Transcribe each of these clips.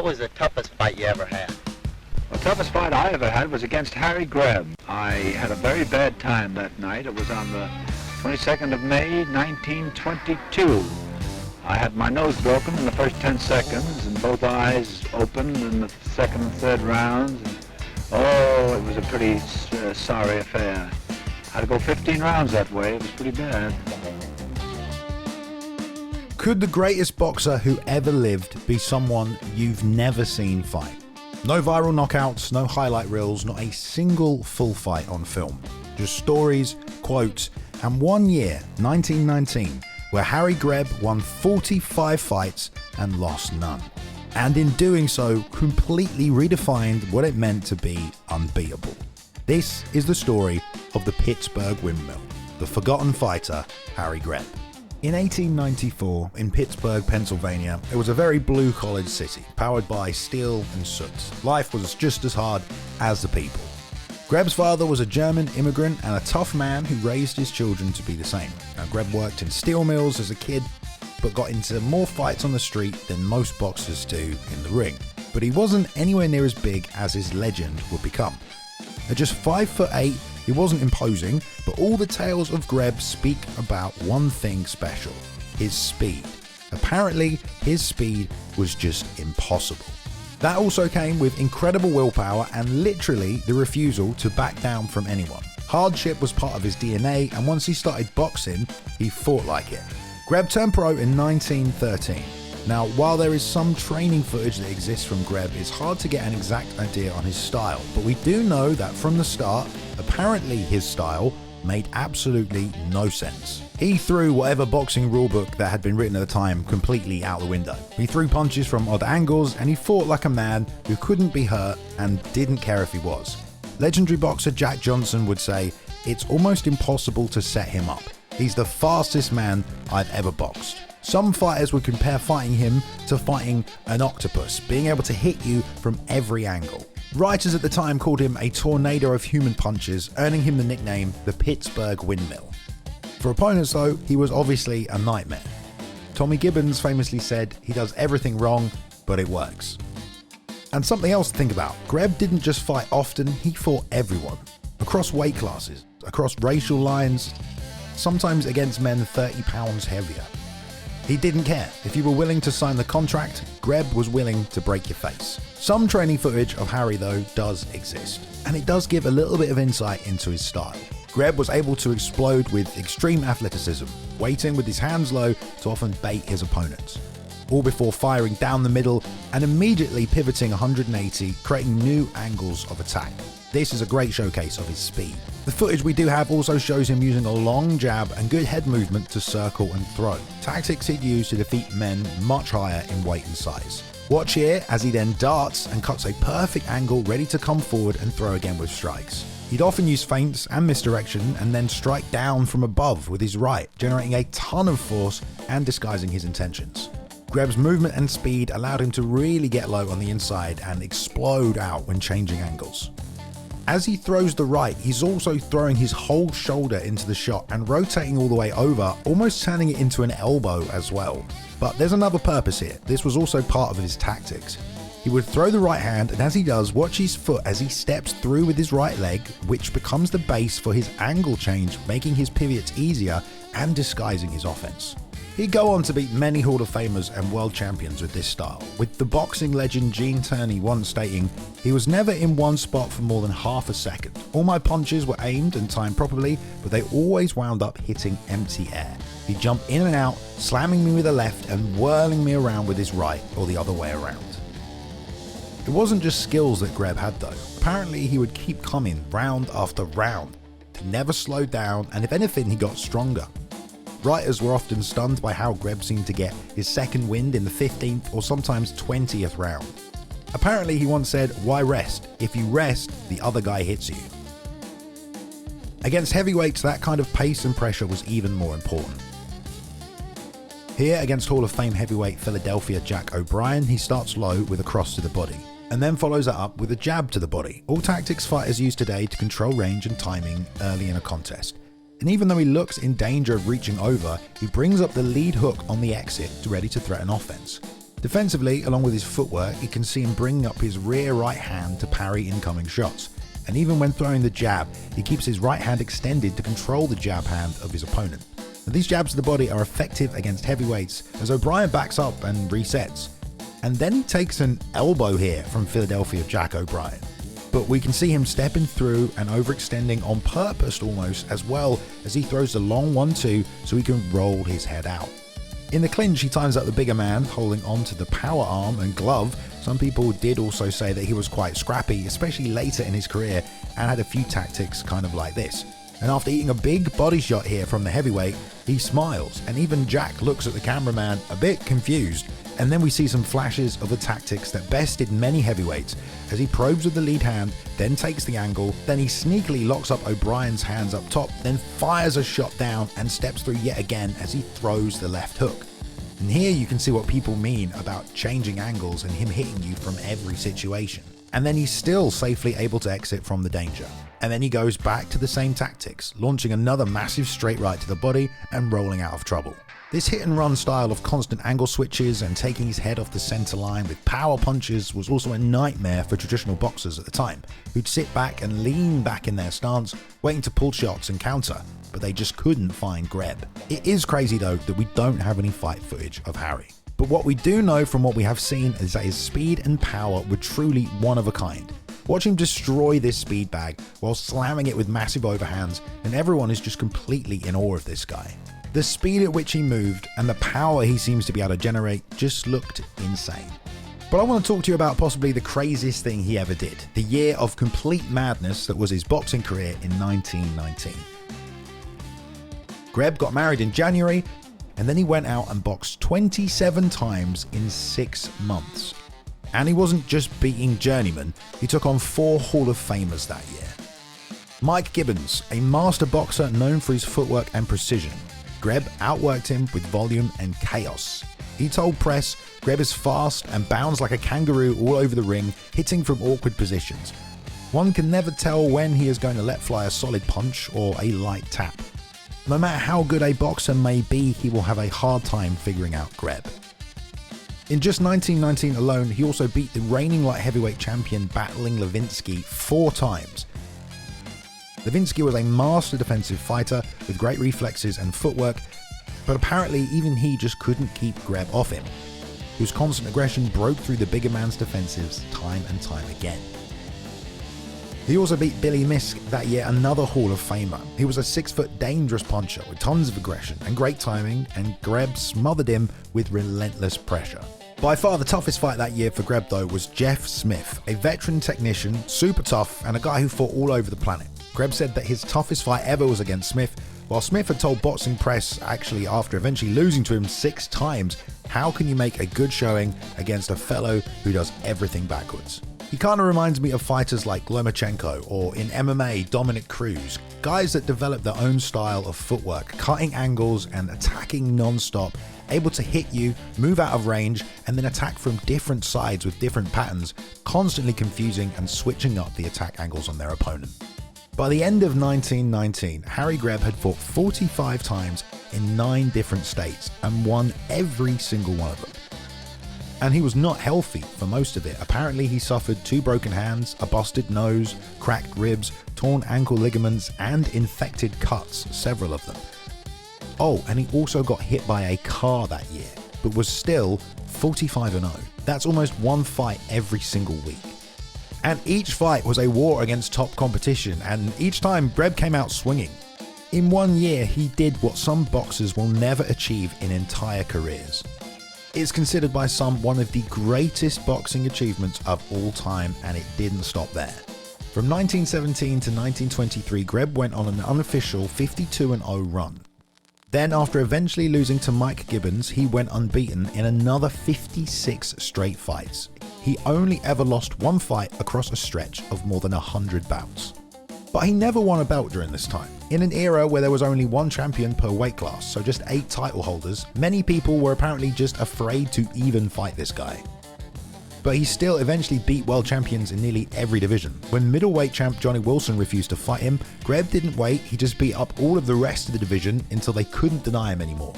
was the toughest fight you ever had? The toughest fight I ever had was against Harry Greb. I had a very bad time that night. It was on the 22nd of May, 1922. I had my nose broken in the first 10 seconds and both eyes opened in the second and third rounds. Oh, it was a pretty sorry affair. I had to go 15 rounds that way. It was pretty bad. Could the greatest boxer who ever lived be someone you've never seen fight? No viral knockouts, no highlight reels, not a single full fight on film. Just stories, quotes, and 1 year, 1919, where Harry Greb won 45 fights and lost none. And in doing so, completely redefined what it meant to be unbeatable. This is the story of the Pittsburgh Windmill, the forgotten fighter, Harry Greb. In 1894, in Pittsburgh, Pennsylvania, it was a very blue-collar city, powered by steel and soot. Life was just as hard as the people. Greb's father was a German immigrant and a tough man who raised his children to be the same. Now, Greb worked in steel mills as a kid, but got into more fights on the street than most boxers do in the ring. But he wasn't anywhere near as big as his legend would become. At just 5'8", he wasn't imposing, but all the tales of Greb speak about one thing special: his speed. Apparently, his speed was just impossible. That also came with incredible willpower and literally the refusal to back down from anyone. Hardship was part of his DNA, and once he started boxing, he fought like it. Greb turned pro in 1913. Now, while there is some training footage that exists from Greb, it's hard to get an exact idea on his style, but we do know that from the start, apparently his style made absolutely no sense. He threw whatever boxing rulebook that had been written at the time completely out the window. He threw punches from odd angles, and he fought like a man who couldn't be hurt and didn't care if he was. Legendary boxer Jack Johnson would say, "It's almost impossible to set him up. He's the fastest man I've ever boxed." Some fighters would compare fighting him to fighting an octopus, being able to hit you from every angle. Writers at the time called him a tornado of human punches, earning him the nickname the Pittsburgh Windmill. For opponents though, he was obviously a nightmare. Tommy Gibbons famously said, "He does everything wrong, but it works." And something else to think about, Greb didn't just fight often, he fought everyone. Across weight classes, across racial lines, sometimes against men 30 pounds heavier. He didn't care. If you were willing to sign the contract, Greb was willing to break your face. Some training footage of Harry though does exist, and it does give a little bit of insight into his style. Greb was able to explode with extreme athleticism, waiting with his hands low to often bait his opponents, all before firing down the middle and immediately pivoting 180, creating new angles of attack. This is a great showcase of his speed. The footage we do have also shows him using a long jab and good head movement to circle and throw, tactics he'd use to defeat men much higher in weight and size. Watch here as he then darts and cuts a perfect angle ready to come forward and throw again with strikes. He'd often use feints and misdirection and then strike down from above with his right, generating a ton of force and disguising his intentions. Greb's movement and speed allowed him to really get low on the inside and explode out when changing angles. As he throws the right, he's also throwing his whole shoulder into the shot and rotating all the way over, almost turning it into an elbow as well. But there's another purpose here. This was also part of his tactics. He would throw the right hand, and as he does, watch his foot as he steps through with his right leg, which becomes the base for his angle change, making his pivots easier and disguising his offense. He'd go on to beat many Hall of Famers and world champions with this style, with the boxing legend Gene Tunney once stating, "He was never in one spot for more than half a second. All my punches were aimed and timed properly, but they always wound up hitting empty air. He'd jump in and out, slamming me with a left and whirling me around with his right, or the other way around." It wasn't just skills that Greb had though. Apparently he would keep coming round after round. He never slowed down, and if anything he got stronger. Writers were often stunned by how Greb seemed to get his second wind in the 15th or sometimes 20th round. Apparently he once said, "Why rest? If you rest, the other guy hits you." Against heavyweights, that kind of pace and pressure was even more important. Here against Hall of Fame heavyweight Philadelphia Jack O'Brien, he starts low with a cross to the body, and then follows that up with a jab to the body, all tactics fighters use today to control range and timing early in a contest. And even though he looks in danger of reaching over, he brings up the lead hook on the exit ready to threaten offense. Defensively, along with his footwork, you can see him bringing up his rear right hand to parry incoming shots. And even when throwing the jab, he keeps his right hand extended to control the jab hand of his opponent. Now, these jabs to the body are effective against heavyweights as O'Brien backs up and resets. And then he takes an elbow here from Philadelphia Jack O'Brien. But we can see him stepping through and overextending on purpose almost, as well as he throws the long 1-2 so he can roll his head out. In the clinch, he times up the bigger man, holding on to the power arm and glove. Some people did also say that he was quite scrappy, especially later in his career, and had a few tactics kind of like this. And after eating a big body shot here from the heavyweight, he smiles, and even Jack looks at the cameraman a bit confused. And then we see some flashes of the tactics that bested many heavyweights as he probes with the lead hand, then takes the angle, then he sneakily locks up O'Brien's hands up top, then fires a shot down and steps through yet again as he throws the left hook. And here you can see what people mean about changing angles and him hitting you from every situation. And then he's still safely able to exit from the danger. And then he goes back to the same tactics, launching another massive straight right to the body and rolling out of trouble. This hit and run style of constant angle switches and taking his head off the center line with power punches was also a nightmare for traditional boxers at the time, who'd sit back and lean back in their stance, waiting to pull shots and counter, but they just couldn't find Greb. It is crazy though that we don't have any fight footage of Harry. But what we do know from what we have seen is that his speed and power were truly one of a kind. Watch him destroy this speed bag while slamming it with massive overhands, and everyone is just completely in awe of this guy. The speed at which he moved and the power he seems to be able to generate just looked insane. But I want to talk to you about possibly the craziest thing he ever did, the year of complete madness that was his boxing career in 1919. Greb got married in January, and then he went out and boxed 27 times in 6 months. And he wasn't just beating journeymen, he took on 4 Hall of Famers that year. Mike Gibbons, a master boxer known for his footwork and precision. Greb outworked him with volume and chaos. He told press, Greb is fast and bounds like a kangaroo all over the ring, hitting from awkward positions. One can never tell when he is going to let fly a solid punch or a light tap. No matter how good a boxer may be, he will have a hard time figuring out Greb. In just 1919 alone, he also beat the reigning light heavyweight champion battling Levinsky 4 times. Levinsky was a master defensive fighter with great reflexes and footwork, but apparently even he just couldn't keep Greb off him, whose constant aggression broke through the bigger man's defensives time and time again. He also beat Billy Misk that year, another Hall of Famer. He was a 6-foot dangerous puncher with tons of aggression and great timing, and Greb smothered him with relentless pressure. By far the toughest fight that year for Greb though was Jeff Smith, a veteran technician, super tough, and a guy who fought all over the planet. Greb said that his toughest fight ever was against Smith, while Smith had told Boxing Press, actually after eventually losing to him 6 times, how can you make a good showing against a fellow who does everything backwards? He kind of reminds me of fighters like Lomachenko or in MMA Dominic Cruz, guys that develop their own style of footwork, cutting angles and attacking non-stop, able to hit you, move out of range, and then attack from different sides with different patterns, constantly confusing and switching up the attack angles on their opponent. By the end of 1919, Harry Greb had fought 45 times in 9 different states and won every single one of them. And he was not healthy for most of it. Apparently he suffered 2 broken hands, a busted nose, cracked ribs, torn ankle ligaments, and infected cuts, several of them. Oh, and he also got hit by a car that year, but was still 45-0. That's almost 1 fight every single week. And each fight was a war against top competition, and each time Greb came out swinging. In 1 year, he did what some boxers will never achieve in entire careers. It's considered by some one of the greatest boxing achievements of all time, and it didn't stop there. From 1917 to 1923, Greb went on an unofficial 52-0 run. Then, after eventually losing to Mike Gibbons, he went unbeaten in another 56 straight fights. He only ever lost 1 fight across a stretch of more than 100 bouts. But he never won a belt during this time. In an era where there was only 1 champion per weight class, so just 8 title holders, many people were apparently just afraid to even fight this guy. But he still eventually beat world champions in nearly every division. When middleweight champ Johnny Wilson refused to fight him, Greb didn't wait, he just beat up all of the rest of the division until they couldn't deny him anymore.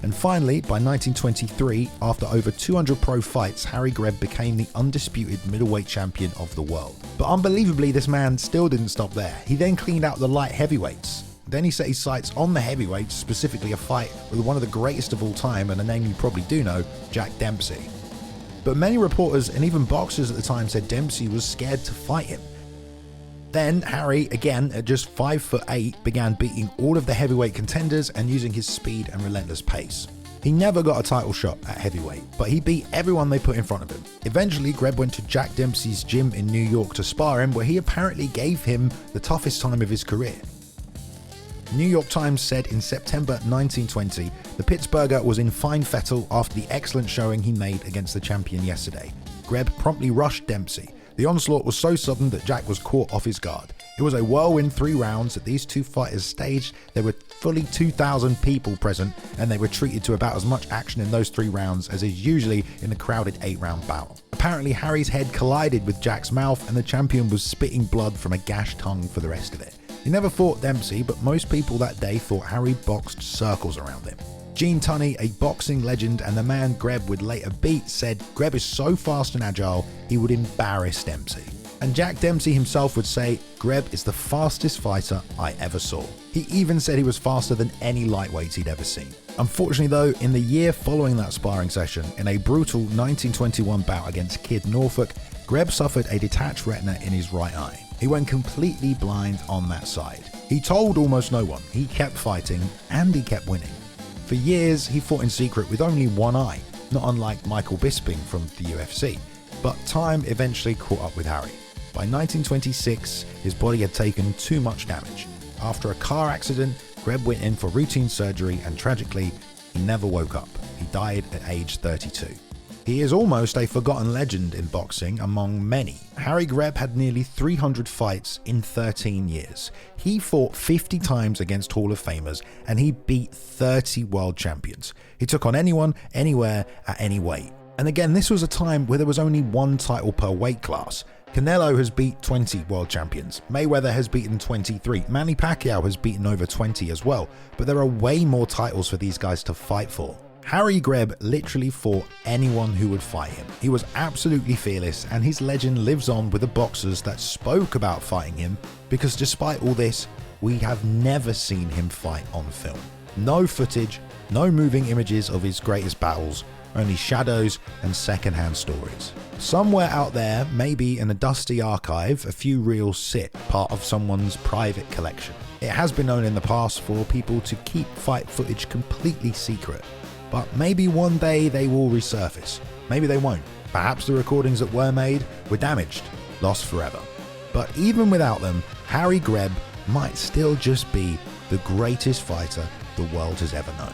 And finally, by 1923, after over 200 pro fights, Harry Greb became the undisputed middleweight champion of the world. But unbelievably, this man still didn't stop there. He then cleaned out the light heavyweights. Then he set his sights on the heavyweights, specifically a fight with one of the greatest of all time, and a name you probably do know, Jack Dempsey. But many reporters and even boxers at the time said Dempsey was scared to fight him. Then Harry, again at just 5'8", began beating all of the heavyweight contenders and using his speed and relentless pace. He never got a title shot at heavyweight, but he beat everyone they put in front of him. Eventually, Greb went to Jack Dempsey's gym in New York to spar him, where he apparently gave him the toughest time of his career. New York Times said in September 1920, the Pittsburgher was in fine fettle after the excellent showing he made against the champion yesterday. Greb promptly rushed Dempsey. The onslaught was so sudden that Jack was caught off his guard. It was a whirlwind 3 rounds that these two fighters staged. There were fully 2,000 people present, and they were treated to about as much action in those 3 rounds as is usually in a crowded 8-round bout. Apparently, Harry's head collided with Jack's mouth, and the champion was spitting blood from a gashed tongue for the rest of it. He never fought Dempsey, but most people that day thought Harry boxed circles around him. Gene Tunney, a boxing legend and the man Greb would later beat, said Greb is so fast and agile, he would embarrass Dempsey. And Jack Dempsey himself would say, Greb is the fastest fighter I ever saw. He even said he was faster than any lightweight he'd ever seen. Unfortunately though, in the year following that sparring session, in a brutal 1921 bout against Kid Norfolk, Greb suffered a detached retina in his right eye. He went completely blind on that side. He told almost no one, he kept fighting, and he kept winning. For years, he fought in secret with only one eye, not unlike Michael Bisping from the UFC. But time eventually caught up with Harry. By 1926, his body had taken too much damage. After a car accident, Greb went in for routine surgery and tragically, he never woke up. He died at age 32. He is almost a forgotten legend in boxing among many. Harry Greb had nearly 300 fights in 13 years. He fought 50 times against Hall of Famers and he beat 30 world champions. He took on anyone, anywhere, at any weight. And again, this was a time where there was only one title per weight class. Canelo has beat 20 world champions. Mayweather has beaten 23. Manny Pacquiao has beaten over 20 as well. But there are way more titles for these guys to fight for. Harry Greb literally fought anyone who would fight him. He was absolutely fearless, and his legend lives on with the boxers that spoke about fighting him, because despite all this, we have never seen him fight on film. No footage, no moving images of his greatest battles, only shadows and secondhand stories. Somewhere out there, maybe in a dusty archive, a few reels sit, part of someone's private collection. It has been known in the past for people to keep fight footage completely secret. But maybe one day they will resurface. Maybe they won't. Perhaps the recordings that were made were damaged, lost forever. But even without them, Harry Greb might still just be the greatest fighter the world has ever known.